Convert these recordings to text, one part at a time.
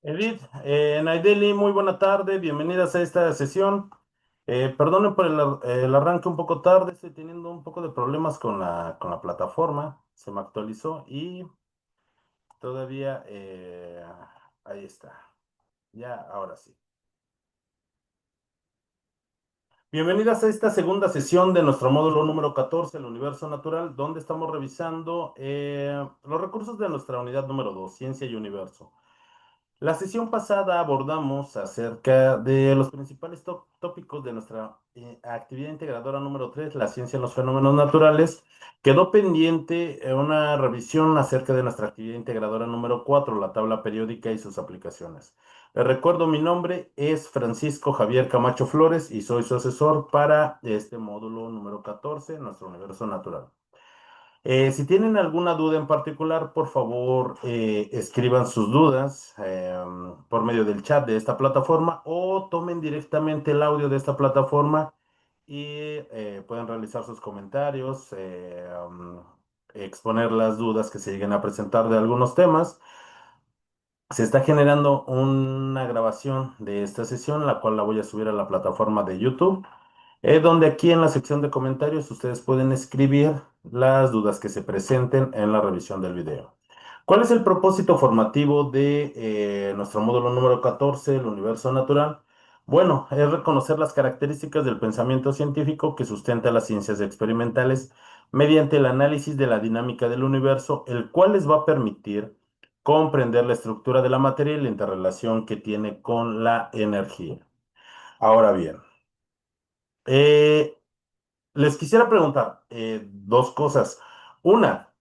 Edith, Naideli, muy buena tarde, bienvenidas a esta sesión. Perdonen por el arranque un poco tarde, estoy teniendo un poco de problemas con la plataforma, se me actualizó y todavía ahí está, ya ahora sí. Bienvenidas a esta segunda sesión de nuestro módulo número 14, el universo natural, donde estamos revisando los recursos de nuestra unidad número 2, ciencia y universo. La sesión pasada abordamos acerca de los principales tópicos de nuestra actividad integradora número 3, la ciencia en los fenómenos naturales. Quedó pendiente una revisión acerca de nuestra actividad integradora número 4, la tabla periódica y sus aplicaciones. Les recuerdo, mi nombre es Francisco Javier Camacho Flores y soy su asesor para este módulo número 14, nuestro universo natural. Si tienen alguna duda en particular, por favor, escriban sus dudas por medio del chat de esta plataforma o tomen directamente el audio de esta plataforma y pueden realizar sus comentarios, exponer las dudas que se lleguen a presentar de algunos temas. Se está generando una grabación de esta sesión, la cual la voy a subir a la plataforma de YouTube, donde aquí en la sección de comentarios ustedes pueden escribir las dudas que se presenten en la revisión del video. ¿Cuál es el propósito formativo de nuestro módulo número 14, el universo natural? Bueno, es reconocer las características del pensamiento científico que sustenta las ciencias experimentales mediante el análisis de la dinámica del universo, el cual les va a permitir comprender la estructura de la materia y la interrelación que tiene con la energía. Ahora bien, eh, les quisiera preguntar dos cosas. Una,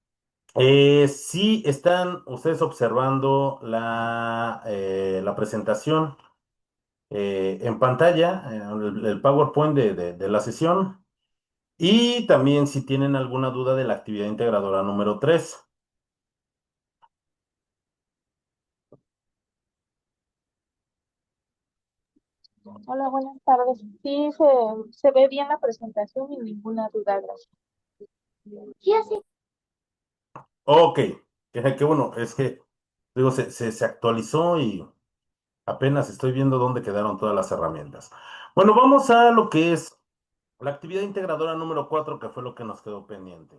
si están ustedes observando la presentación en pantalla, el PowerPoint de la sesión, y también si tienen alguna duda de la actividad integradora número 3. Hola, buenas tardes. Sí, se ve bien la presentación y ninguna duda, gracias. Sí, así. Ok, qué bueno, es que digo, se actualizó y apenas estoy viendo dónde quedaron todas las herramientas. Bueno, vamos a lo que es la actividad integradora número 4, que fue lo que nos quedó pendiente.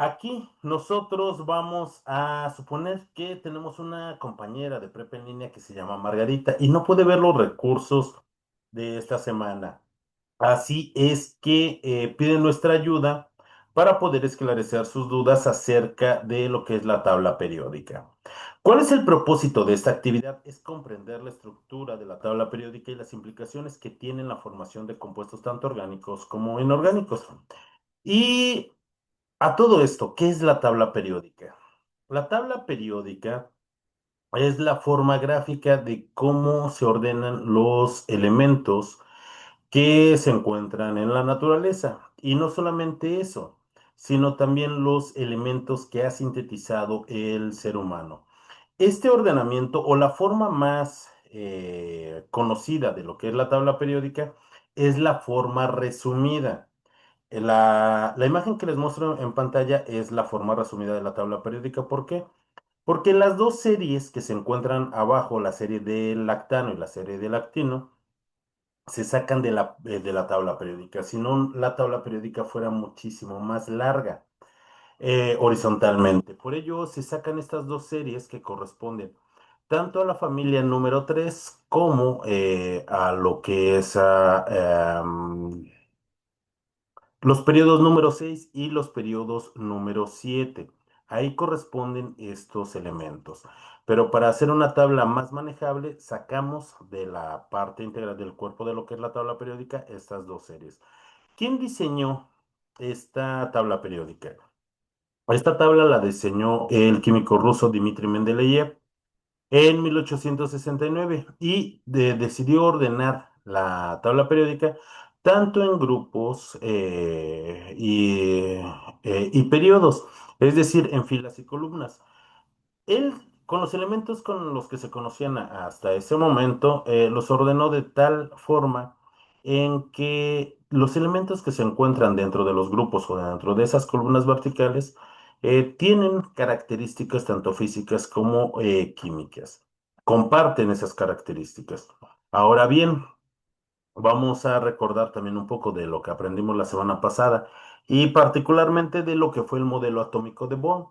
Aquí nosotros vamos a suponer que tenemos una compañera de prepa en línea que se llama Margarita y no puede ver los recursos de esta semana. Así es que piden nuestra ayuda para poder esclarecer sus dudas acerca de lo que es la tabla periódica. ¿Cuál es el propósito de esta actividad? Es comprender la estructura de la tabla periódica y las implicaciones que tiene la formación de compuestos tanto orgánicos como inorgánicos. Y a todo esto, ¿qué es la tabla periódica? La tabla periódica es la forma gráfica de cómo se ordenan los elementos que se encuentran en la naturaleza. Y no solamente eso, sino también los elementos que ha sintetizado el ser humano. Este ordenamiento o la forma más conocida de lo que es la tabla periódica es la forma resumida. La imagen que les muestro en pantalla es la forma resumida de la tabla periódica. ¿Por qué? Porque las dos series que se encuentran abajo, la serie de lactano y la serie de lactino, se sacan de la tabla periódica. Si no, la tabla periódica fuera muchísimo más larga horizontalmente. Por ello, se sacan estas dos series que corresponden tanto a la familia número 3 como a lo que es los periodos número 6 y los periodos número 7. Ahí corresponden estos elementos. Pero para hacer una tabla más manejable, sacamos de la parte integral del cuerpo de lo que es la tabla periódica estas dos series. ¿Quién diseñó esta tabla periódica? Esta tabla la diseñó el químico ruso Dmitry Mendeleev en 1869 y decidió ordenar la tabla periódica tanto en grupos y periodos, es decir, en filas y columnas. Él, con los elementos con los que se conocían hasta ese momento, los ordenó de tal forma en que los elementos que se encuentran dentro de los grupos o dentro de esas columnas verticales tienen características tanto físicas como químicas. comparten esas características. Ahora bien, vamos a recordar también un poco de lo que aprendimos la semana pasada y particularmente de lo que fue el modelo atómico de Bohr,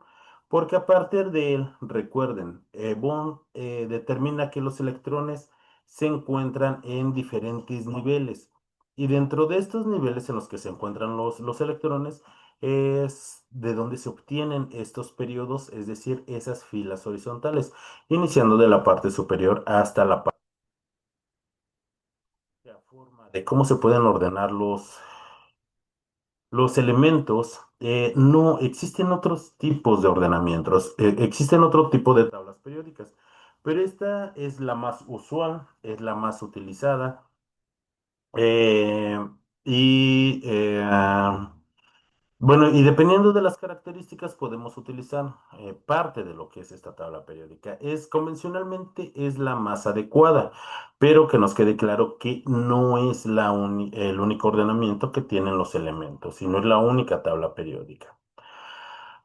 porque a partir de él, recuerden, Bohr determina que los electrones se encuentran en diferentes niveles y dentro de estos niveles en los que se encuentran los electrones es de donde se obtienen estos periodos, es decir, esas filas horizontales, iniciando de la parte superior hasta la parte forma de cómo se pueden ordenar los elementos. No existen otros tipos de ordenamientos, existen otro tipo de tablas periódicas, pero esta es la más usual, es la más utilizada. eh, y bueno, y dependiendo de las características podemos utilizar parte de lo que es esta tabla periódica. Convencionalmente es la más adecuada, pero que nos quede claro que no es el único ordenamiento que tienen los elementos, sino es la única tabla periódica.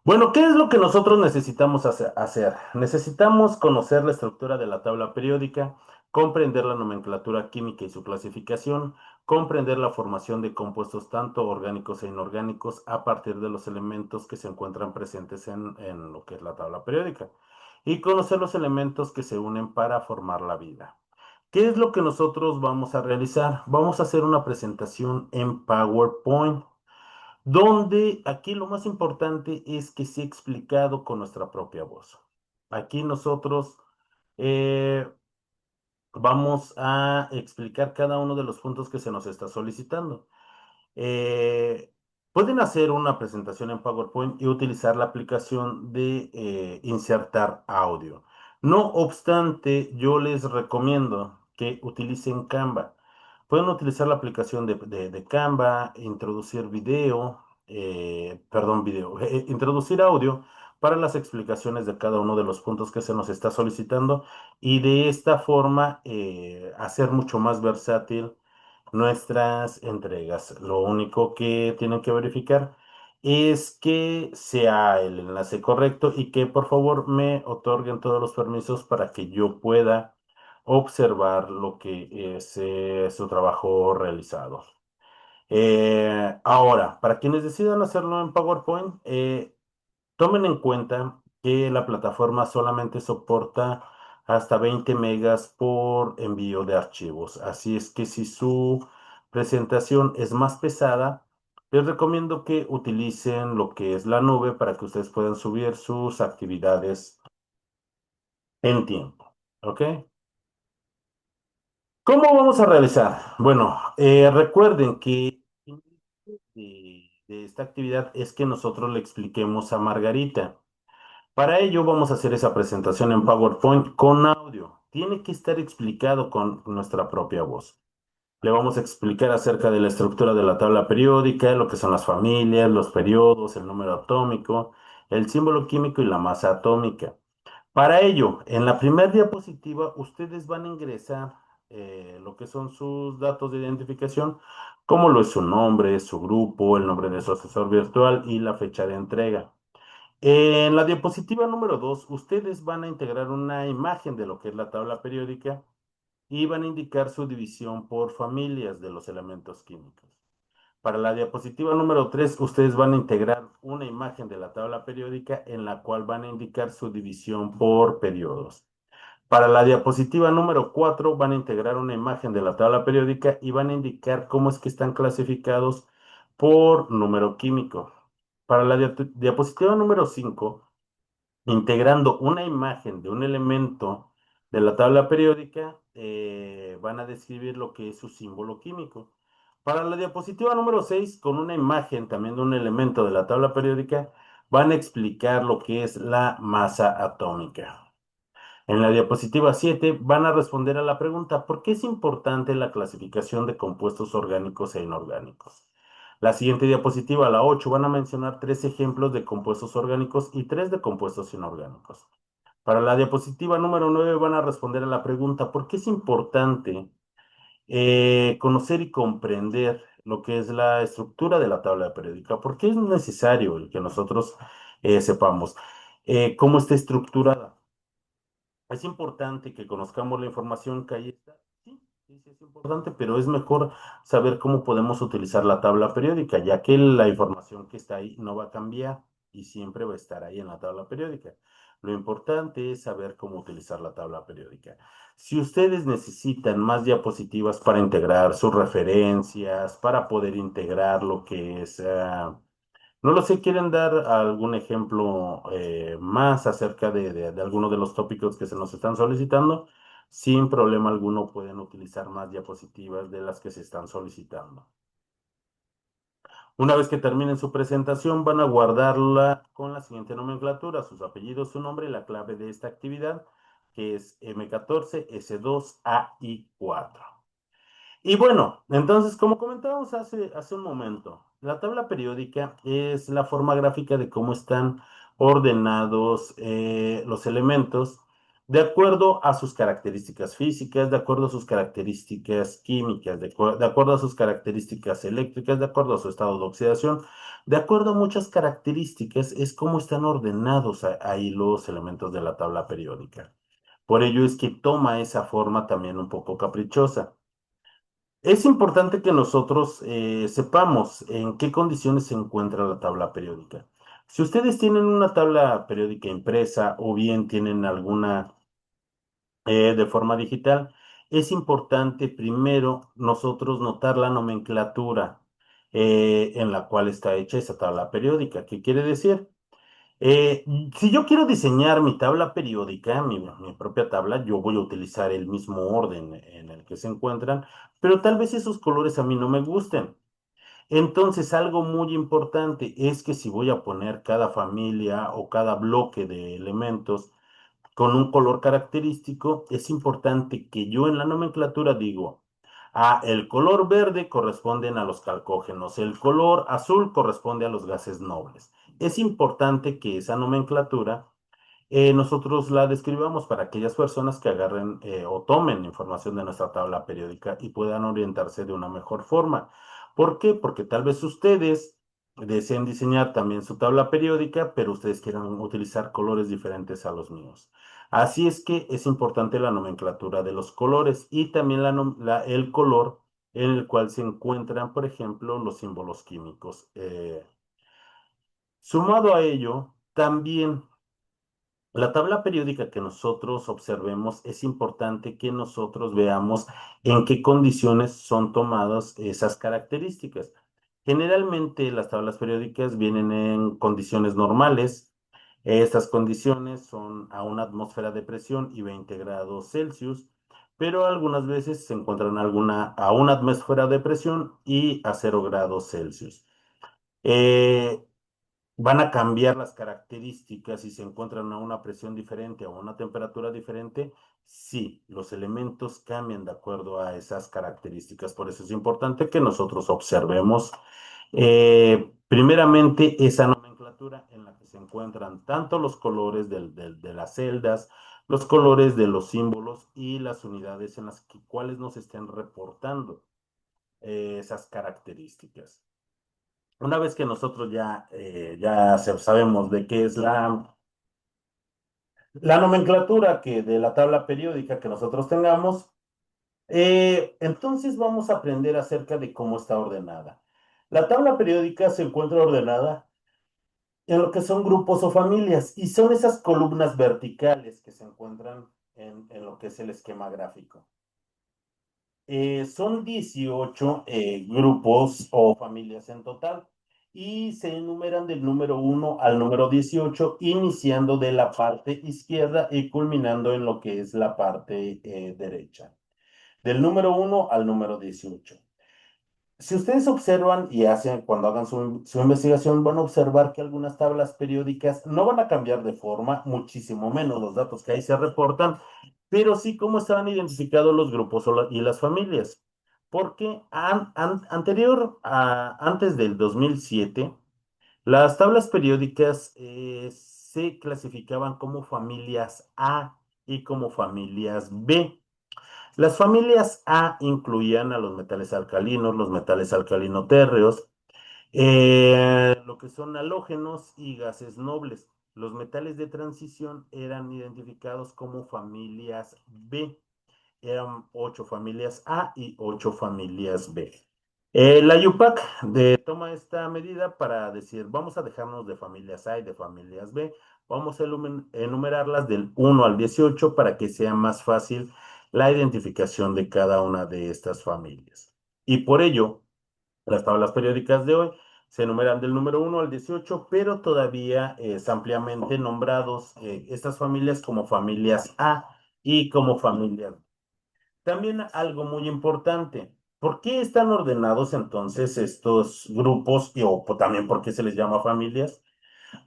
Bueno, ¿qué es lo que nosotros necesitamos hacer? Necesitamos conocer la estructura de la tabla periódica, comprender la nomenclatura química y su clasificación, comprender la formación de compuestos tanto orgánicos e inorgánicos a partir de los elementos que se encuentran presentes en lo que es la tabla periódica, y conocer los elementos que se unen para formar la vida. ¿Qué es lo que nosotros vamos a realizar? Vamos a hacer una presentación en PowerPoint donde aquí lo más importante es que sea explicado con nuestra propia voz. Aquí nosotros eh, vamos a explicar cada uno de los puntos que se nos está solicitando. Eh, Pueden hacer una presentación en PowerPoint y utilizar la aplicación de insertar audio. No obstante, yo les recomiendo que utilicen Canva. Pueden utilizar la aplicación de Canva, introducir introducir audio para las explicaciones de cada uno de los puntos que se nos está solicitando y de esta forma hacer mucho más versátil nuestras entregas. Lo único que tienen que verificar es que sea el enlace correcto y que por favor me otorguen todos los permisos para que yo pueda observar lo que es su trabajo realizado. Ahora, para quienes decidan hacerlo en PowerPoint, tomen en cuenta que la plataforma solamente soporta hasta 20 megas por envío de archivos. Así es que si su presentación es más pesada, les recomiendo que utilicen lo que es la nube para que ustedes puedan subir sus actividades en tiempo. ¿Ok? ¿Cómo vamos a realizar? Bueno, recuerden que de esta actividad es que nosotros le expliquemos a Margarita. Para ello vamos a hacer esa presentación en PowerPoint con audio. Tiene que estar explicado con nuestra propia voz. Le vamos a explicar acerca de la estructura de la tabla periódica, lo que son las familias, los periodos, el número atómico, el símbolo químico y la masa atómica. Para ello, en la primera diapositiva, ustedes van a ingresar lo que son sus datos de identificación, como lo es su nombre, su grupo, el nombre de su asesor virtual y la fecha de entrega. En la diapositiva número 2, ustedes van a integrar una imagen de lo que es la tabla periódica y van a indicar su división por familias de los elementos químicos. Para la diapositiva número 3, ustedes van a integrar una imagen de la tabla periódica en la cual van a indicar su división por periodos. Para la diapositiva número 4 van a integrar una imagen de la tabla periódica y van a indicar cómo es que están clasificados por número químico. Para la diapositiva número 5, integrando una imagen de un elemento de la tabla periódica, van a describir lo que es su símbolo químico. Para la diapositiva número 6, con una imagen también de un elemento de la tabla periódica, van a explicar lo que es la masa atómica. En la diapositiva 7 van a responder a la pregunta, ¿por qué es importante la clasificación de compuestos orgánicos e inorgánicos? La siguiente diapositiva, la 8, van a mencionar tres ejemplos de compuestos orgánicos y tres de compuestos inorgánicos. Para la diapositiva número 9 van a responder a la pregunta, ¿por qué es importante conocer y comprender lo que es la estructura de la tabla periódica? ¿Por qué es necesario el que nosotros sepamos cómo está estructurada? Es importante que conozcamos la información que ahí está. Sí, sí, sí, es importante, pero es mejor saber cómo podemos utilizar la tabla periódica, ya que la información que está ahí no va a cambiar y siempre va a estar ahí en la tabla periódica. Lo importante es saber cómo utilizar la tabla periódica. Si ustedes necesitan más diapositivas para integrar sus referencias, para poder integrar lo que es no lo sé, ¿quieren dar algún ejemplo más acerca de alguno de los tópicos que se nos están solicitando? Sin problema alguno pueden utilizar más diapositivas de las que se están solicitando. Una vez que terminen su presentación, van a guardarla con la siguiente nomenclatura, sus apellidos, su nombre y la clave de esta actividad, que es M14, S2, A y 4. Y bueno, entonces, como comentábamos hace un momento, la tabla periódica es la forma gráfica de cómo están ordenados los elementos de acuerdo a sus características físicas, de acuerdo a sus características químicas, de acuerdo a sus características eléctricas, de acuerdo a su estado de oxidación, de acuerdo a muchas características, es cómo están ordenados ahí los elementos de la tabla periódica. Por ello es que toma esa forma también un poco caprichosa. Es importante que nosotros sepamos en qué condiciones se encuentra la tabla periódica. Si ustedes tienen una tabla periódica impresa o bien tienen alguna de forma digital, es importante primero nosotros notar la nomenclatura en la cual está hecha esa tabla periódica. ¿Qué quiere decir? Eh, si yo quiero diseñar mi tabla periódica, mi propia tabla, yo voy a utilizar el mismo orden en el que se encuentran, pero tal vez esos colores a mí no me gusten. Entonces, algo muy importante es que si voy a poner cada familia o cada bloque de elementos con un color característico, es importante que yo en la nomenclatura digo, el color verde corresponden a los calcógenos, el color azul corresponde a los gases nobles. Es importante que esa nomenclatura nosotros la describamos para aquellas personas que agarren o tomen información de nuestra tabla periódica y puedan orientarse de una mejor forma. ¿Por qué? Porque tal vez ustedes deseen diseñar también su tabla periódica, pero ustedes quieran utilizar colores diferentes a los míos. Así es que es importante la nomenclatura de los colores y también el color en el cual se encuentran, por ejemplo, los símbolos químicos. Sumado a ello, también la tabla periódica que nosotros observemos es importante que nosotros veamos en qué condiciones son tomadas esas características. Generalmente las tablas periódicas vienen en condiciones normales. Estas condiciones son a una atmósfera de presión y 20 grados Celsius, pero algunas veces se encuentran a una atmósfera de presión y a 0 grados Celsius. Eh, Van a cambiar las características si se encuentran a una presión diferente o a una temperatura diferente. Sí, los elementos cambian de acuerdo a esas características. Por eso es importante que nosotros observemos primeramente esa nomenclatura en la que se encuentran tanto los colores de las celdas, los colores de los símbolos y las unidades en las cuales nos estén reportando esas características. Una vez que nosotros ya sabemos de qué es la nomenclatura de la tabla periódica que nosotros tengamos, entonces vamos a aprender acerca de cómo está ordenada. La tabla periódica se encuentra ordenada en lo que son grupos o familias y son esas columnas verticales que se encuentran en lo que es el esquema gráfico. Son 18 grupos o familias en total y se enumeran del número 1 al número 18, iniciando de la parte izquierda y culminando en lo que es la parte derecha. Del número 1 al número 18. Si ustedes observan y hacen, cuando hagan su investigación, van a observar que algunas tablas periódicas no van a cambiar de forma, muchísimo menos los datos que ahí se reportan, pero sí cómo estaban identificados los grupos y las familias. Porque antes del 2007, las tablas periódicas se clasificaban como familias A y como familias B. Las familias A incluían a los metales alcalinos, los metales alcalino-térreos, lo que son halógenos y gases nobles. Los metales de transición eran identificados como familias B. Eran 8 familias A y 8 familias B. La UPAC toma esta medida para decir, vamos a dejarnos de familias A y de familias B, vamos a enumerarlas del 1 al 18 para que sea más fácil la identificación de cada una de estas familias. Y por ello, las tablas periódicas de hoy se enumeran del número 1 al 18, pero todavía es ampliamente nombrados estas familias como familias A y como familias. También algo muy importante, ¿por qué están ordenados entonces estos grupos o también por qué se les llama familias?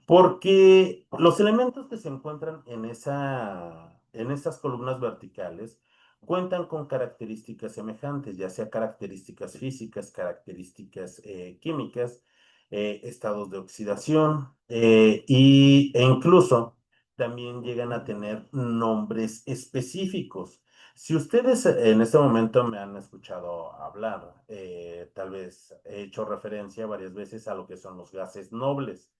Porque los elementos que se encuentran en esas columnas verticales cuentan con características semejantes, ya sea características físicas, características químicas, estados de oxidación e incluso también llegan a tener nombres específicos. Si ustedes en este momento me han escuchado hablar, tal vez he hecho referencia varias veces a lo que son los gases nobles.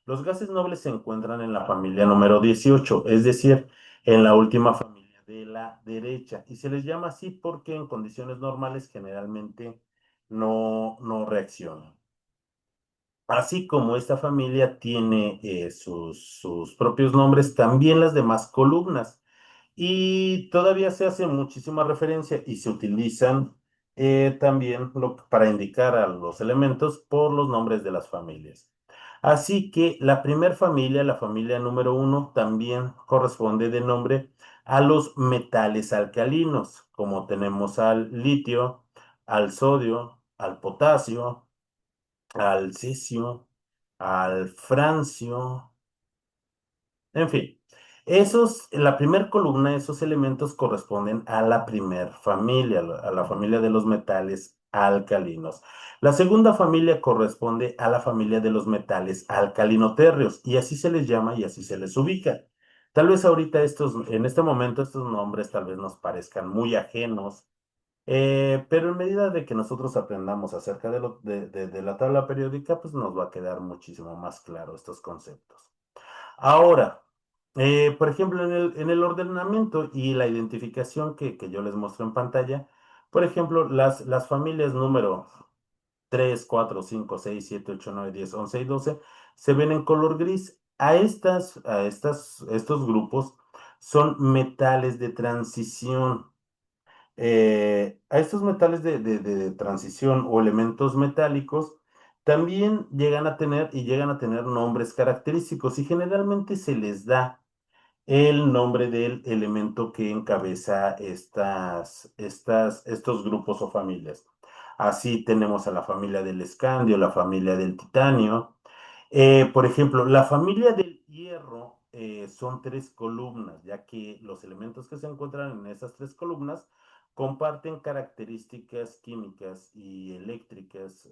Los gases nobles se encuentran en la familia número 18, es decir, en la última familia de la derecha. Y se les llama así porque en condiciones normales generalmente no reaccionan. Así como esta familia tiene sus propios nombres, también las demás columnas. Y todavía se hace muchísima referencia y se utilizan también para indicar a los elementos por los nombres de las familias. Así que la primer familia, la familia número 1, también corresponde de nombre a los metales alcalinos, como tenemos al litio, al sodio, al potasio, al cesio, al francio, en fin. La primera columna, esos elementos corresponden a la primer familia, a la familia de los metales alcalinos. La segunda familia corresponde a la familia de los metales alcalinoterrios y así se les llama y así se les ubica. Tal vez ahorita en este momento estos nombres tal vez nos parezcan muy ajenos, pero en medida de que nosotros aprendamos acerca de la tabla periódica, pues nos va a quedar muchísimo más claro estos conceptos. Ahora, por ejemplo, en el ordenamiento y la identificación que yo les muestro en pantalla, por ejemplo, las familias número 3, 4, 5, 6, 7, 8, 9, 10, 11 y 12 se ven en color gris. Estos grupos son metales de transición. A estos metales de transición o elementos metálicos también llegan a tener nombres característicos y generalmente se les da el nombre del elemento que encabeza estos grupos o familias. Así tenemos a la familia del escandio, la familia del titanio. Por ejemplo, la familia del hierro son 3 columnas, ya que los elementos que se encuentran en esas 3 columnas comparten características químicas y eléctricas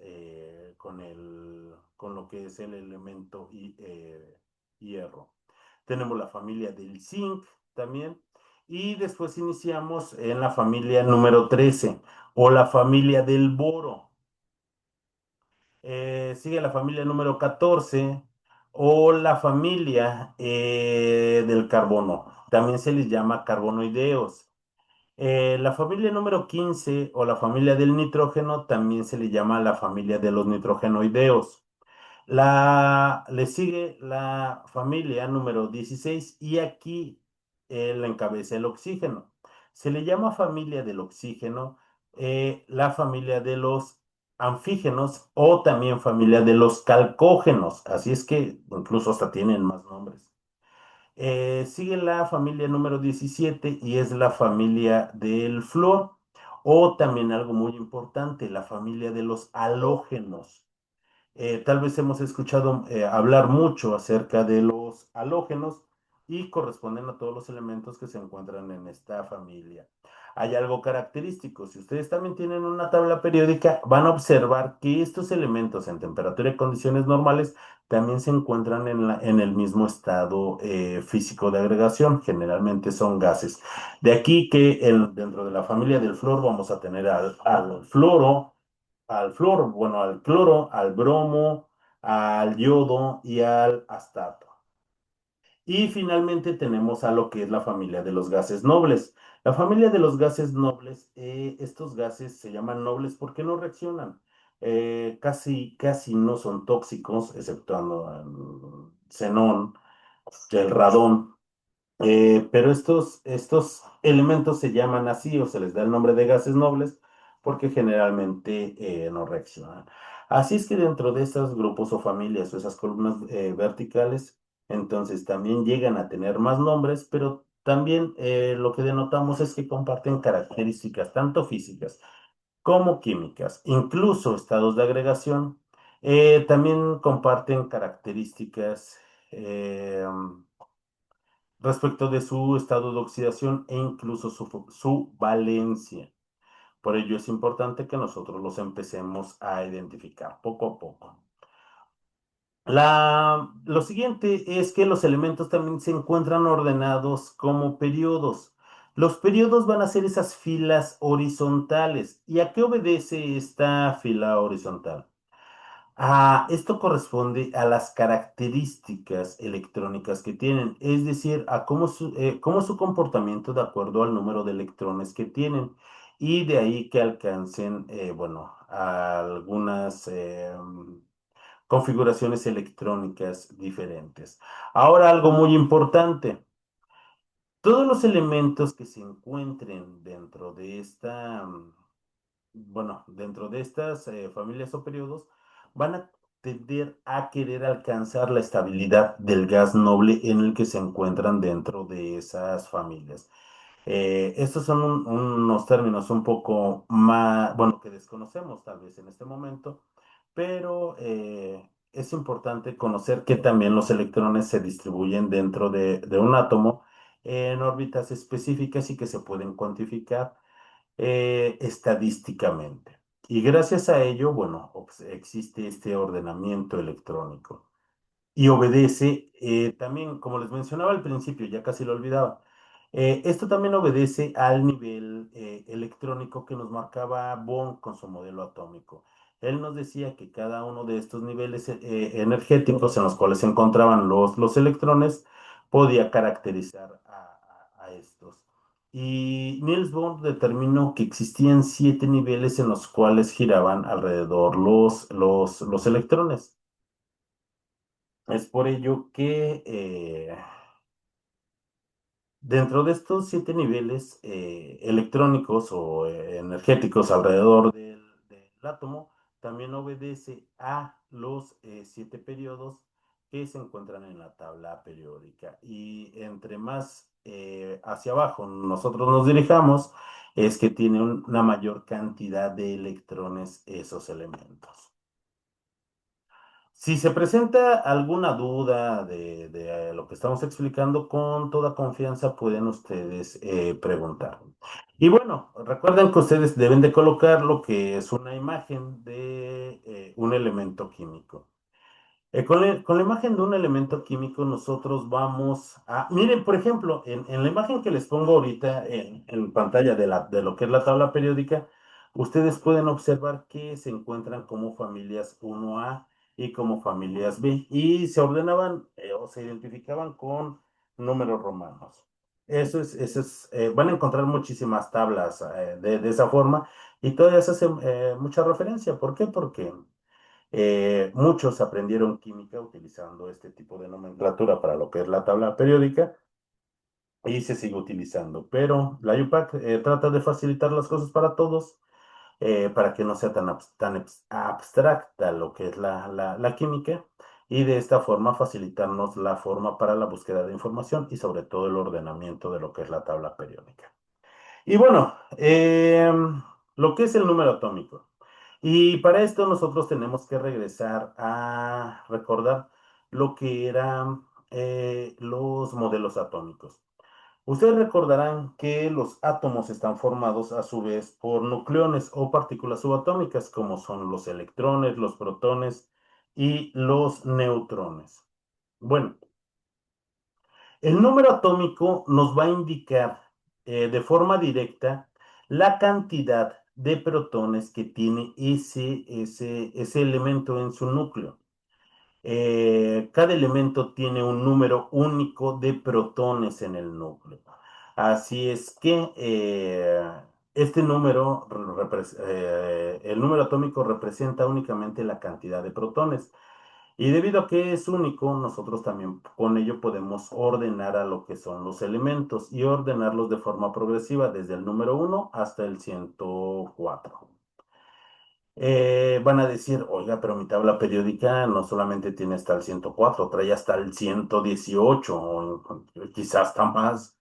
con lo que es el elemento hierro. Tenemos la familia del zinc también. Y después iniciamos en la familia número 13 o la familia del boro. Sigue la familia número 14 o la familia del carbono. También se les llama carbonoideos. La familia número 15 o la familia del nitrógeno también se le llama la familia de los nitrogenoideos. Le sigue la familia número 16 y aquí la encabeza el oxígeno. Se le llama familia del oxígeno, la familia de los anfígenos o también familia de los calcógenos. Así es que incluso hasta tienen más nombres. Sigue la familia número 17 y es la familia del flúor o también algo muy importante, la familia de los halógenos. Tal vez hemos escuchado hablar mucho acerca de los halógenos y corresponden a todos los elementos que se encuentran en esta familia. Hay algo característico. Si ustedes también tienen una tabla periódica, van a observar que estos elementos en temperatura y condiciones normales también se encuentran en el mismo estado físico de agregación. Generalmente son gases. De aquí que dentro de la familia del flúor vamos a tener al fluoro, al flúor, bueno, al cloro, al bromo, al yodo y al astato. Y finalmente tenemos a lo que es la familia de los gases nobles. La familia de los gases nobles, estos gases se llaman nobles porque no reaccionan. Casi no son tóxicos, exceptuando el xenón, el radón. Pero estos elementos se llaman así o se les da el nombre de gases nobles porque generalmente no reaccionan. Así es que dentro de estos grupos o familias o esas columnas verticales, entonces también llegan a tener más nombres, pero también lo que denotamos es que comparten características tanto físicas como químicas, incluso estados de agregación. También comparten características. eh, respecto de su estado de oxidación e incluso su valencia. Por ello es importante que nosotros los empecemos a identificar poco a poco. Lo siguiente es que los elementos también se encuentran ordenados como periodos. Los periodos van a ser esas filas horizontales. ¿Y a qué obedece esta fila horizontal? Esto corresponde a las características electrónicas que tienen, es decir, a cómo es su comportamiento de acuerdo al número de electrones que tienen. Y de ahí que alcancen, bueno, algunas configuraciones electrónicas diferentes. Ahora, algo muy importante. Todos los elementos que se encuentren dentro de dentro de estas familias o periodos, van a tender a querer alcanzar la estabilidad del gas noble en el que se encuentran dentro de esas familias. Estos son unos términos un poco más, bueno, que desconocemos tal vez en este momento, pero es importante conocer que también los electrones se distribuyen dentro de un átomo en órbitas específicas y que se pueden cuantificar estadísticamente. Y gracias a ello, bueno, existe este ordenamiento electrónico y obedece también, como les mencionaba al principio, ya casi lo olvidaba, esto también obedece al nivel electrónico que nos marcaba Bohr con su modelo atómico. Él nos decía que cada uno de estos niveles energéticos en los cuales se encontraban los electrones podía caracterizar a estos. Y Niels Bohr determinó que existían 7 niveles en los cuales giraban alrededor los electrones. Es por ello que dentro de estos 7 niveles electrónicos o energéticos alrededor del átomo, también obedece a los 7 periodos que se encuentran en la tabla periódica. Y entre más hacia abajo nosotros nos dirijamos, es que tiene una mayor cantidad de electrones esos elementos. Si se presenta alguna duda de lo que estamos explicando, con toda confianza pueden ustedes preguntar. Y bueno, recuerden que ustedes deben de colocar lo que es una imagen de un elemento químico. Con la imagen de un elemento químico nosotros vamos a... Miren, por ejemplo, en la imagen que les pongo ahorita en pantalla de lo que es la tabla periódica, ustedes pueden observar que se encuentran como familias 1A y como familias B y se ordenaban o se identificaban con números romanos. Van a encontrar muchísimas tablas de esa forma y todas hacen mucha referencia. ¿Por qué? Porque muchos aprendieron química utilizando este tipo de nomenclatura para lo que es la tabla periódica y se sigue utilizando. Pero la UPAC trata de facilitar las cosas para todos, para que no sea tan abstracta lo que es la química y de esta forma facilitarnos la forma para la búsqueda de información y sobre todo el ordenamiento de lo que es la tabla periódica. Y bueno, lo que es el número atómico. Y para esto nosotros tenemos que regresar a recordar lo que eran los modelos atómicos. Ustedes recordarán que los átomos están formados a su vez por nucleones o partículas subatómicas, como son los electrones, los protones y los neutrones. Bueno, el número atómico nos va a indicar de forma directa la cantidad de protones que tiene ese elemento en su núcleo. Cada elemento tiene un número único de protones en el núcleo. Así es que este número, el número atómico representa únicamente la cantidad de protones. Y debido a que es único, nosotros también con ello podemos ordenar a lo que son los elementos y ordenarlos de forma progresiva desde el número 1 hasta el 104. Van a decir, oiga, pero mi tabla periódica no solamente tiene hasta el 104, trae hasta el 118 o quizás hasta más.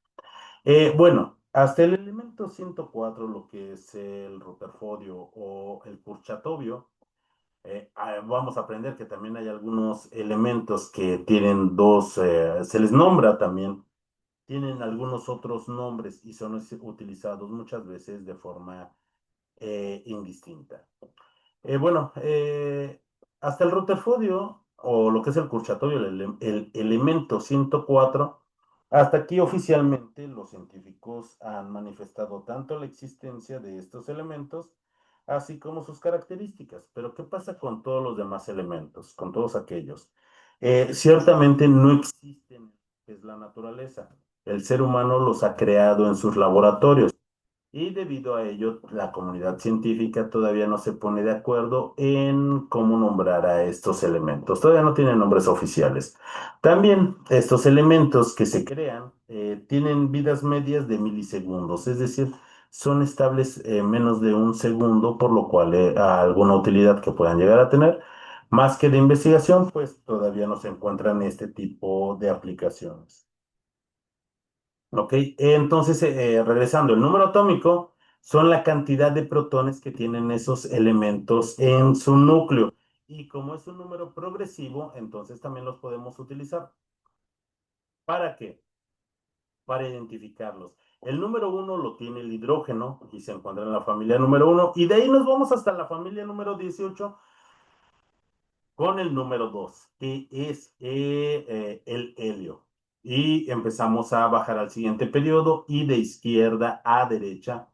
Bueno, hasta el elemento 104, lo que es el Rutherfordio o el Kurchatovio, vamos a aprender que también hay algunos elementos que tienen dos, se les nombra también, tienen algunos otros nombres y son utilizados muchas veces de forma indistinta. Bueno, hasta el Rutherfordio, o lo que es el Kurchatowio, el elemento 104, hasta aquí oficialmente los científicos han manifestado tanto la existencia de estos elementos, así como sus características. Pero ¿qué pasa con todos los demás elementos, con todos aquellos? Ciertamente no existen, es la naturaleza. El ser humano los ha creado en sus laboratorios. Y debido a ello, la comunidad científica todavía no se pone de acuerdo en cómo nombrar a estos elementos. Todavía no tienen nombres oficiales. También estos elementos que se crean tienen vidas medias de milisegundos, es decir, son estables menos de un segundo, por lo cual alguna utilidad que puedan llegar a tener, más que de investigación, pues todavía no se encuentran este tipo de aplicaciones. Ok, entonces regresando, el número atómico son la cantidad de protones que tienen esos elementos en su núcleo. Y como es un número progresivo, entonces también los podemos utilizar. ¿Para qué? Para identificarlos. El número uno lo tiene el hidrógeno y se encuentra en la familia número uno. Y de ahí nos vamos hasta la familia número 18 con el número 2 que es el helio. Y empezamos a bajar al siguiente periodo y de izquierda a derecha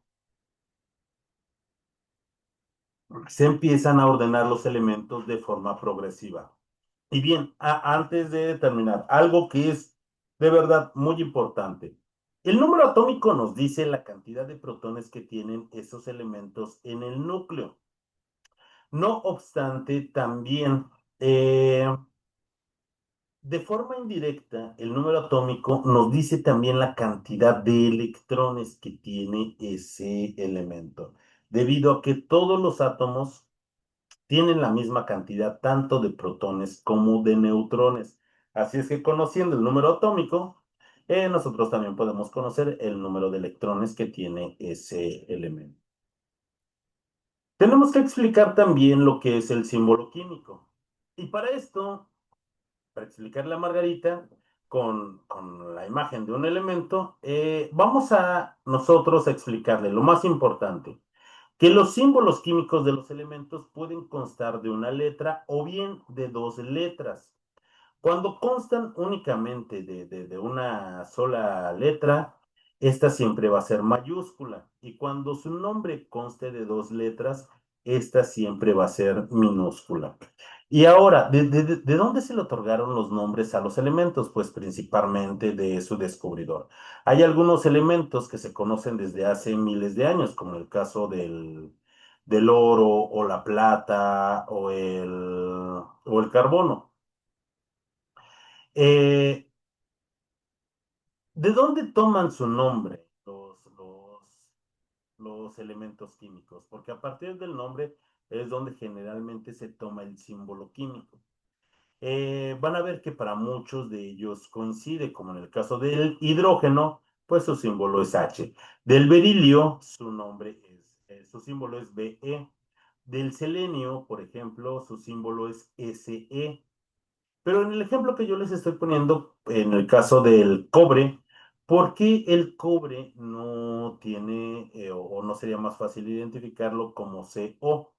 se empiezan a ordenar los elementos de forma progresiva. Y bien, antes de terminar, algo que es de verdad muy importante. El número atómico nos dice la cantidad de protones que tienen esos elementos en el núcleo. No obstante, también de forma indirecta, el número atómico nos dice también la cantidad de electrones que tiene ese elemento, debido a que todos los átomos tienen la misma cantidad tanto de protones como de neutrones. Así es que conociendo el número atómico, nosotros también podemos conocer el número de electrones que tiene ese elemento. Tenemos que explicar también lo que es el símbolo químico. Y para esto, para explicarle a Margarita con la imagen de un elemento, vamos a nosotros a explicarle lo más importante, que los símbolos químicos de los elementos pueden constar de una letra o bien de dos letras. Cuando constan únicamente de una sola letra, esta siempre va a ser mayúscula. Y cuando su nombre conste de dos letras, esta siempre va a ser minúscula. Y ahora, ¿de dónde se le otorgaron los nombres a los elementos? Pues principalmente de su descubridor. Hay algunos elementos que se conocen desde hace miles de años, como el caso del oro o la plata o el carbono. Eh, ¿De dónde toman su nombre los elementos químicos? Porque a partir del nombre es donde generalmente se toma el símbolo químico. Van a ver que para muchos de ellos coincide, como en el caso del hidrógeno, pues su símbolo es H. Del berilio, su símbolo es Be. Del selenio, por ejemplo, su símbolo es Se. Pero en el ejemplo que yo les estoy poniendo, en el caso del cobre, ¿por qué el cobre no tiene o no sería más fácil identificarlo como CO?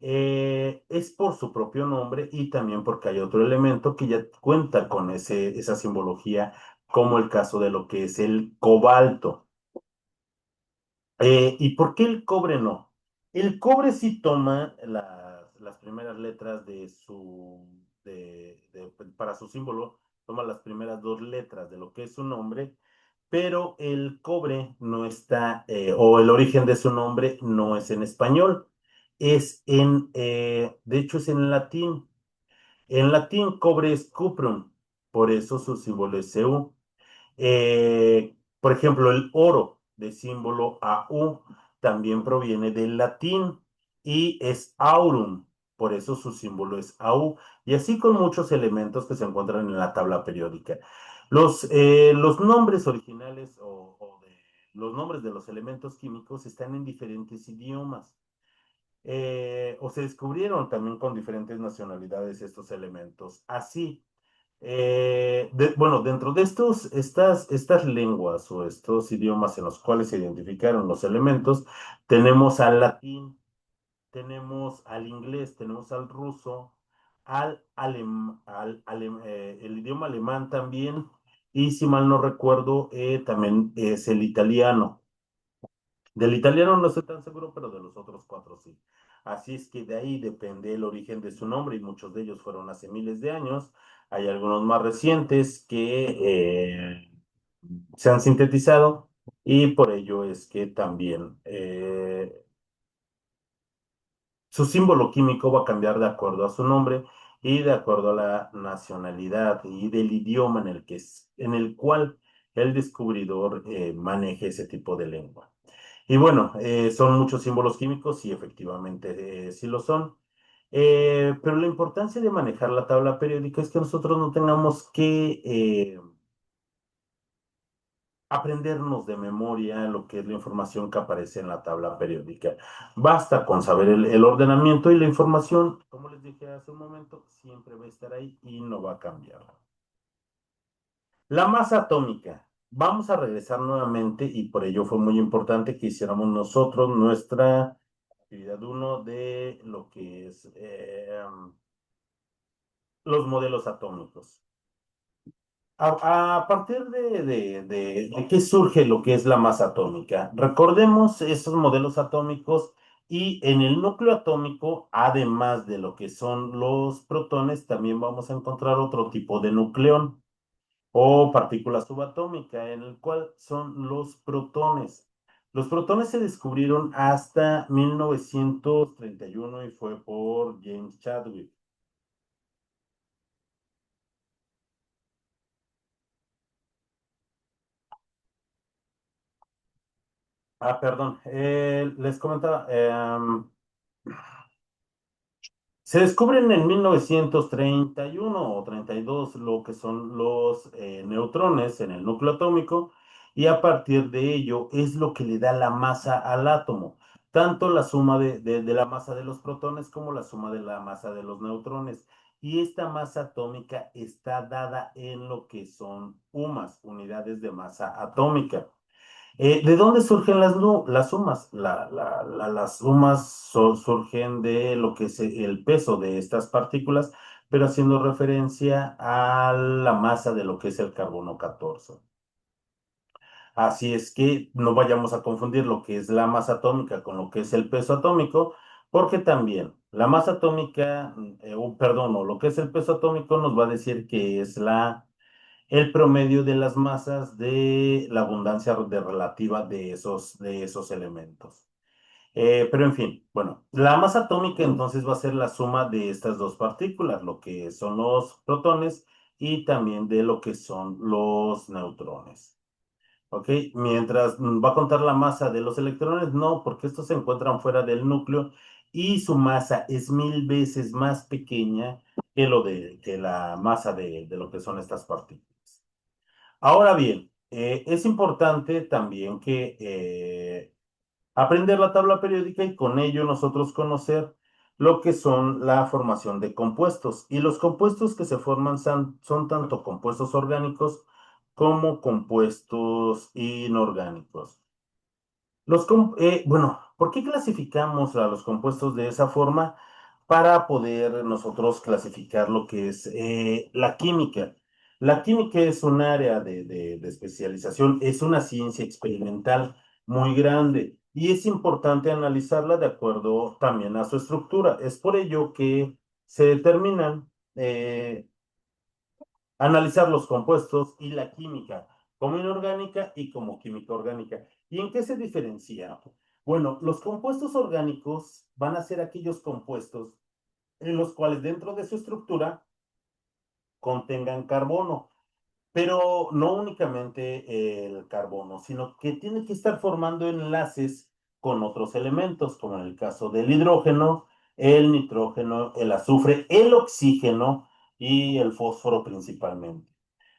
Es por su propio nombre y también porque hay otro elemento que ya cuenta con esa simbología, como el caso de lo que es el cobalto. ¿Y por qué el cobre no? El cobre sí toma las primeras letras para su símbolo, toma las primeras dos letras de lo que es su nombre, pero el cobre no está, o el origen de su nombre no es en español, de hecho es en latín. En latín, cobre es cuprum, por eso su símbolo es Cu. Por ejemplo, el oro de símbolo Au también proviene del latín y es aurum, por eso su símbolo es Au, y así con muchos elementos que se encuentran en la tabla periódica. Los nombres originales los nombres de los elementos químicos están en diferentes idiomas. O se descubrieron también con diferentes nacionalidades estos elementos. Así, bueno, dentro de estas lenguas o estos idiomas en los cuales se identificaron los elementos, tenemos al latín, tenemos al inglés, tenemos al ruso, el idioma alemán también, y si mal no recuerdo, también es el italiano. Del italiano no estoy tan seguro, pero de los otros cuatro sí. Así es que de ahí depende el origen de su nombre y muchos de ellos fueron hace miles de años. Hay algunos más recientes que se han sintetizado y por ello es que también su símbolo químico va a cambiar de acuerdo a su nombre y de acuerdo a la nacionalidad y del idioma en el cual el descubridor maneje ese tipo de lengua. Y bueno, son muchos símbolos químicos y efectivamente sí lo son. Pero la importancia de manejar la tabla periódica es que nosotros no tengamos que aprendernos de memoria lo que es la información que aparece en la tabla periódica. Basta con saber el ordenamiento y la información, como les dije hace un momento, siempre va a estar ahí y no va a cambiar. La masa atómica. Vamos a regresar nuevamente y por ello fue muy importante que hiciéramos nosotros nuestra actividad uno de lo que es los modelos atómicos. A partir de qué surge lo que es la masa atómica. Recordemos esos modelos atómicos y en el núcleo atómico, además de lo que son los protones, también vamos a encontrar otro tipo de nucleón o partícula subatómica, en el cual son los protones. Los protones se descubrieron hasta 1931 y fue por James Chadwick. Perdón, les comentaba, se descubren en 1931 o 32 lo que son los neutrones en el núcleo atómico y a partir de ello es lo que le da la masa al átomo, tanto la suma de la masa de los protones como la suma de la masa de los neutrones. Y esta masa atómica está dada en lo que son UMAS, unidades de masa atómica. ¿De dónde surgen las sumas? Las sumas surgen de lo que es el peso de estas partículas, pero haciendo referencia a la masa de lo que es el carbono 14. Así es que no vayamos a confundir lo que es la masa atómica con lo que es el peso atómico, porque también la masa atómica, perdón, o lo que es el peso atómico nos va a decir que es el promedio de las masas de la abundancia relativa de esos elementos. Pero en fin, bueno, la masa atómica entonces va a ser la suma de estas dos partículas, lo que son los protones y también de lo que son los neutrones. ¿Ok? Mientras va a contar la masa de los electrones, no, porque estos se encuentran fuera del núcleo y su masa es 1000 veces más pequeña que la masa de lo que son estas partículas. Ahora bien, es importante también que aprender la tabla periódica y con ello nosotros conocer lo que son la formación de compuestos. Y los compuestos que se forman son tanto compuestos orgánicos como compuestos inorgánicos. Bueno, ¿por qué clasificamos a los compuestos de esa forma? Para poder nosotros clasificar lo que es la química. La química es un área de especialización, es una ciencia experimental muy grande y es importante analizarla de acuerdo también a su estructura. Es por ello que se determinan eh, analizar los compuestos y la química, como inorgánica y como química orgánica. ¿Y en qué se diferencia? Bueno, los compuestos orgánicos van a ser aquellos compuestos en los cuales dentro de su estructura contengan carbono, pero no únicamente el carbono, sino que tiene que estar formando enlaces con otros elementos, como en el caso del hidrógeno, el nitrógeno, el azufre, el oxígeno y el fósforo principalmente.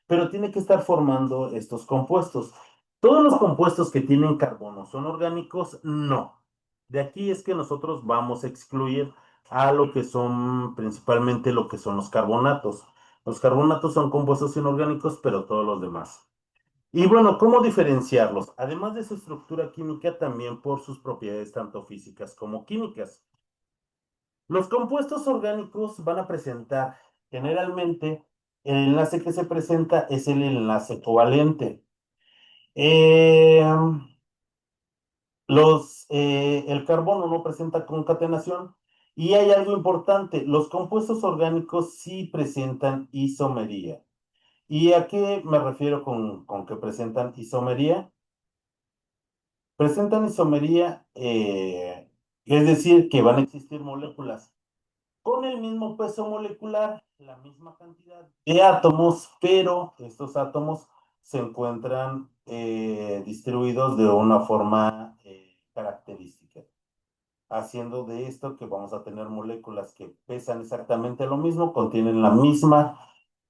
Pero tiene que estar formando estos compuestos. ¿Todos los compuestos que tienen carbono son orgánicos? No. De aquí es que nosotros vamos a excluir a lo que son principalmente lo que son los carbonatos. Los carbonatos son compuestos inorgánicos, pero todos los demás. Y bueno, ¿cómo diferenciarlos? Además de su estructura química, también por sus propiedades tanto físicas como químicas. Los compuestos orgánicos van a presentar generalmente, el enlace que se presenta es el enlace covalente. Eh, el carbono no presenta concatenación y hay algo importante, los compuestos orgánicos sí presentan isomería. ¿Y a qué me refiero con que presentan isomería? Presentan isomería, es decir, que van a existir moléculas con el mismo peso molecular, la misma cantidad de átomos, pero estos átomos se encuentran distribuidos de una forma característica, haciendo de esto que vamos a tener moléculas que pesan exactamente lo mismo, contienen la misma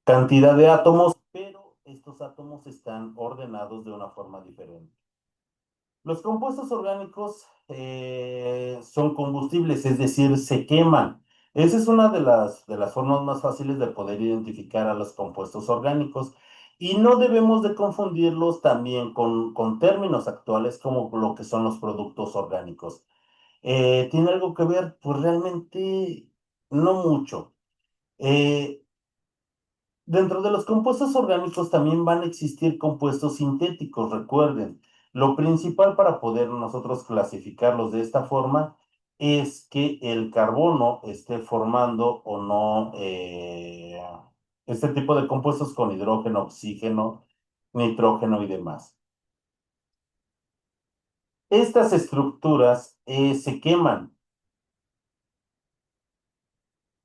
cantidad de átomos, pero estos átomos están ordenados de una forma diferente. Los compuestos orgánicos son combustibles, es decir, se queman. Esa es una de las formas más fáciles de poder identificar a los compuestos orgánicos. Y no debemos de confundirlos también con términos actuales como lo que son los productos orgánicos. ¿Tiene algo que ver? Pues realmente no mucho. Eh, Dentro de los compuestos orgánicos también van a existir compuestos sintéticos, recuerden. Lo principal para poder nosotros clasificarlos de esta forma es que el carbono esté formando o no este tipo de compuestos con hidrógeno, oxígeno, nitrógeno y demás. Estas estructuras se queman.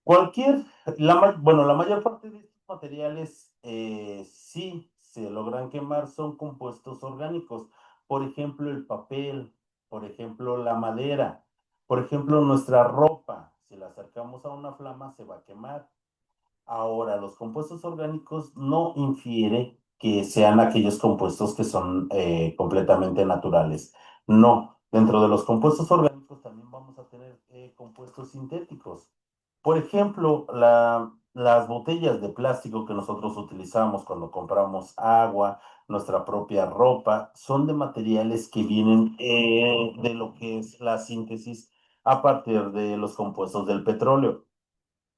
Cualquier, bueno, la mayor parte de estos materiales sí se logran quemar, son compuestos orgánicos. Por ejemplo, el papel, por ejemplo, la madera, por ejemplo, nuestra ropa. Si la acercamos a una flama, se va a quemar. Ahora, los compuestos orgánicos no infiere que sean aquellos compuestos que son completamente naturales. No, dentro de los compuestos orgánicos también vamos a tener compuestos sintéticos. Por ejemplo, las botellas de plástico que nosotros utilizamos cuando compramos agua, nuestra propia ropa, son de materiales que vienen de lo que es la síntesis a partir de los compuestos del petróleo,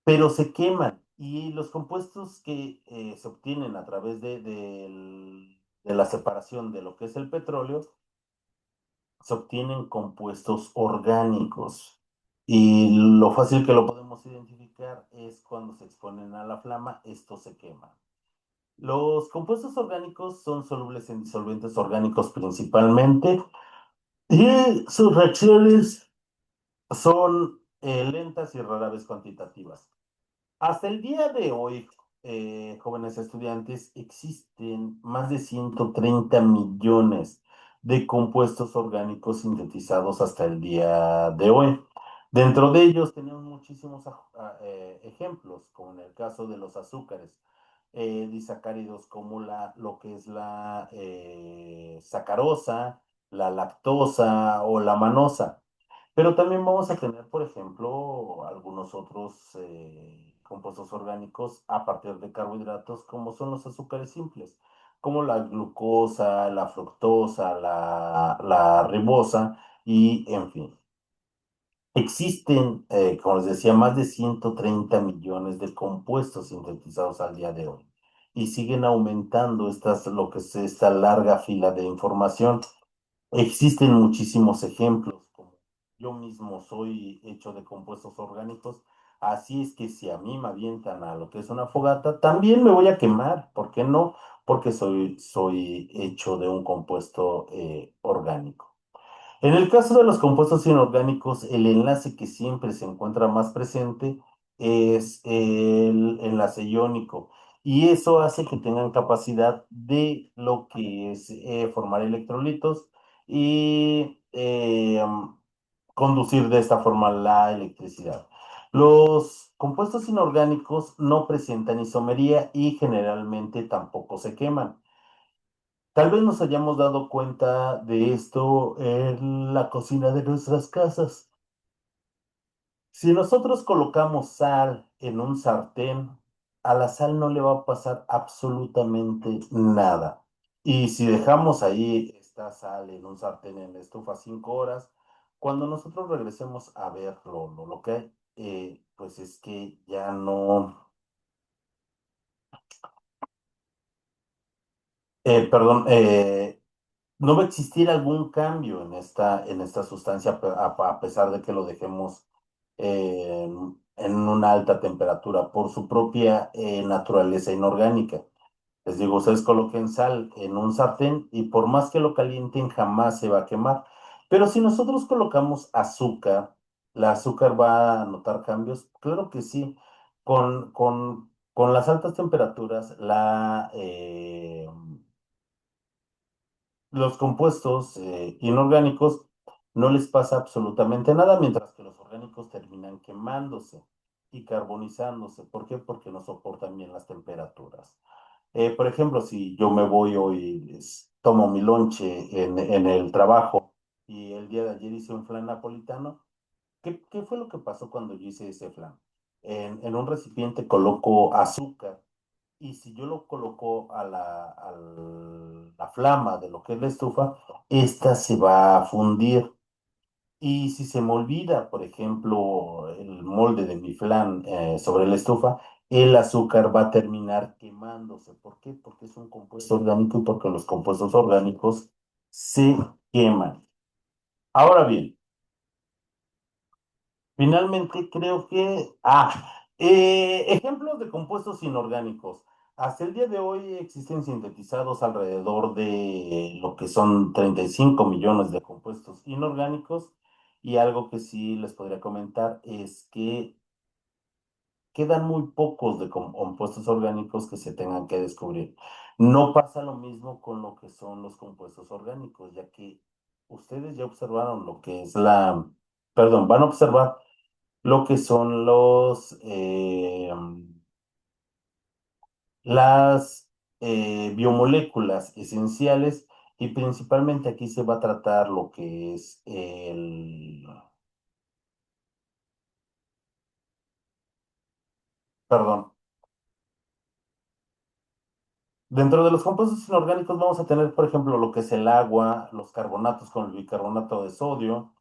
pero se queman y los compuestos que se obtienen a través de la separación de lo que es el petróleo, se obtienen compuestos orgánicos. Y lo fácil que lo podemos identificar es cuando se exponen a la flama, estos se queman. Los compuestos orgánicos son solubles en disolventes orgánicos principalmente y sus reacciones son lentas y rara vez cuantitativas. Hasta el día de hoy, jóvenes estudiantes, existen más de 130 millones de compuestos orgánicos sintetizados hasta el día de hoy. Dentro de ellos tenemos muchísimos ejemplos, como en el caso de los azúcares, disacáridos como lo que es la sacarosa, la lactosa o la manosa. Pero también vamos a tener, por ejemplo, algunos otros compuestos orgánicos a partir de carbohidratos, como son los azúcares simples, como la glucosa, la fructosa, la ribosa y en fin. Existen, como les decía, más de 130 millones de compuestos sintetizados al día de hoy y siguen aumentando lo que es esta larga fila de información. Existen muchísimos ejemplos, como yo mismo soy hecho de compuestos orgánicos, Así es que si a mí me avientan a lo que es una fogata, también me voy a quemar. ¿Por qué no? Porque soy hecho de un compuesto orgánico. En el caso de los compuestos inorgánicos, el enlace que siempre se encuentra más presente es el enlace iónico y eso hace que tengan capacidad de lo que es formar electrolitos y conducir de esta forma la electricidad. Los compuestos inorgánicos no presentan isomería y generalmente tampoco se queman. Tal vez nos hayamos dado cuenta de esto en la cocina de nuestras casas. Si nosotros colocamos sal en un sartén, a la sal no le va a pasar absolutamente nada. Y si dejamos ahí esta sal en un sartén en la estufa 5 horas, cuando nosotros regresemos a ver lo que hay, pues es que ya no, perdón, no va a existir algún cambio en esta sustancia a pesar de que lo dejemos en una alta temperatura por su propia naturaleza inorgánica. Les digo, ustedes coloquen sal en un sartén y por más que lo calienten jamás se va a quemar. Pero si nosotros colocamos azúcar, ¿la azúcar va a notar cambios? Claro que sí. Con las altas temperaturas, los compuestos inorgánicos no les pasa absolutamente nada, mientras que los orgánicos terminan quemándose y carbonizándose. ¿Por qué? Porque no soportan bien las temperaturas. Por ejemplo, si yo me voy hoy, tomo mi lonche en el trabajo y el día de ayer hice un flan napolitano, ¿qué fue lo que pasó cuando yo hice ese flan? En un recipiente coloco azúcar y si yo lo coloco la flama de lo que es la estufa, esta se va a fundir. Y si se me olvida, por ejemplo, el molde de mi flan sobre la estufa, el azúcar va a terminar quemándose. ¿Por qué? Porque es un compuesto orgánico y porque los compuestos orgánicos se queman. Ahora bien, finalmente, creo que... ejemplos de compuestos inorgánicos. Hasta el día de hoy existen sintetizados alrededor de lo que son 35 millones de compuestos inorgánicos y algo que sí les podría comentar es que quedan muy pocos de compuestos orgánicos que se tengan que descubrir. No pasa lo mismo con lo que son los compuestos orgánicos, ya que ustedes ya observaron lo que es perdón, van a observar lo que son las biomoléculas esenciales y principalmente aquí se va a tratar lo que es perdón, dentro de los compuestos inorgánicos vamos a tener, por ejemplo, lo que es el agua, los carbonatos con el bicarbonato de sodio,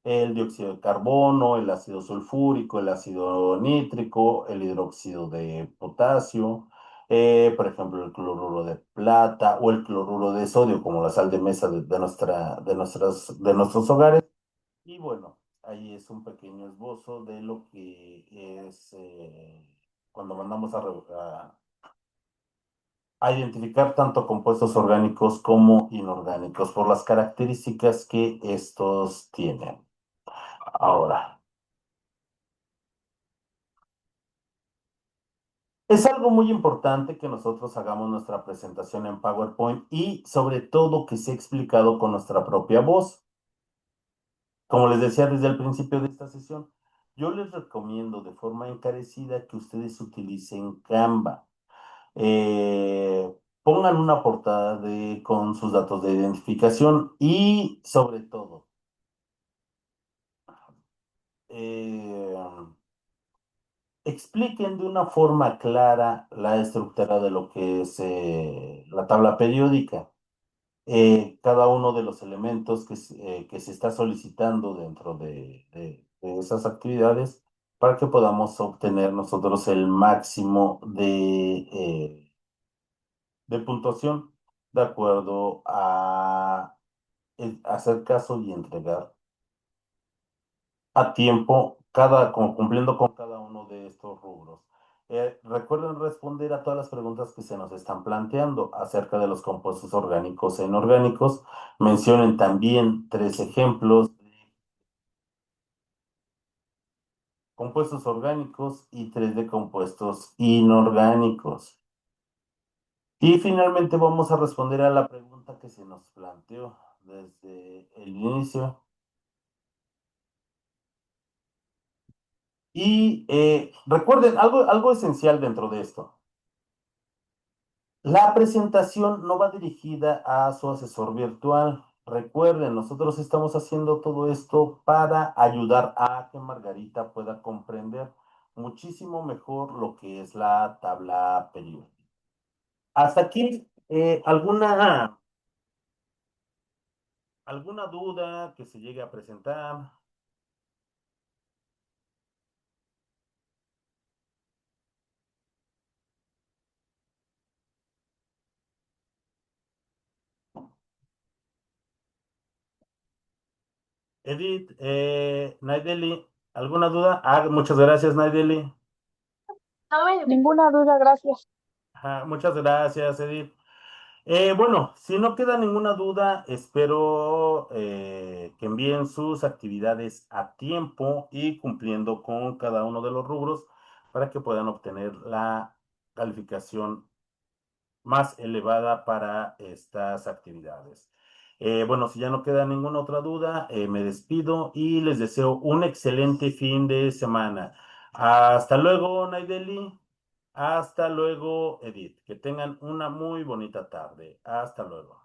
el dióxido de carbono, el ácido sulfúrico, el ácido nítrico, el hidróxido de potasio, por ejemplo, el cloruro de plata o el cloruro de sodio, como la sal de mesa de nuestros hogares. Y bueno, ahí es un pequeño esbozo de lo que es cuando mandamos a identificar tanto compuestos orgánicos como inorgánicos por las características que estos tienen. Ahora, es algo muy importante que nosotros hagamos nuestra presentación en PowerPoint y sobre todo que sea explicado con nuestra propia voz. Como les decía desde el principio de esta sesión, yo les recomiendo de forma encarecida que ustedes utilicen Canva. Pongan una portada con sus datos de identificación y sobre todo, eh, expliquen de una forma clara la estructura de lo que es la tabla periódica, cada uno de los elementos que se está solicitando dentro de esas actividades para que podamos obtener nosotros el máximo de puntuación de acuerdo a hacer caso y entregar a tiempo, cumpliendo con cada uno Recuerden responder a todas las preguntas que se nos están planteando acerca de los compuestos orgánicos e inorgánicos. Mencionen también tres ejemplos de compuestos orgánicos y tres de compuestos inorgánicos. Y finalmente vamos a responder a la pregunta que se nos planteó desde el inicio. Y recuerden, algo esencial dentro de esto. La presentación no va dirigida a su asesor virtual. Recuerden, nosotros estamos haciendo todo esto para ayudar a que Margarita pueda comprender muchísimo mejor lo que es la tabla periódica. Hasta aquí, alguna duda que se llegue a presentar. Edith, Naideli, ¿alguna duda? Muchas gracias, Naideli. No hay ninguna duda, gracias. Ajá, muchas gracias, Edith. Bueno, si no queda ninguna duda, espero que envíen sus actividades a tiempo y cumpliendo con cada uno de los rubros para que puedan obtener la calificación más elevada para estas actividades. Bueno, si ya no queda ninguna otra duda, me despido y les deseo un excelente fin de semana. Hasta luego, Naideli. Hasta luego, Edith. Que tengan una muy bonita tarde. Hasta luego.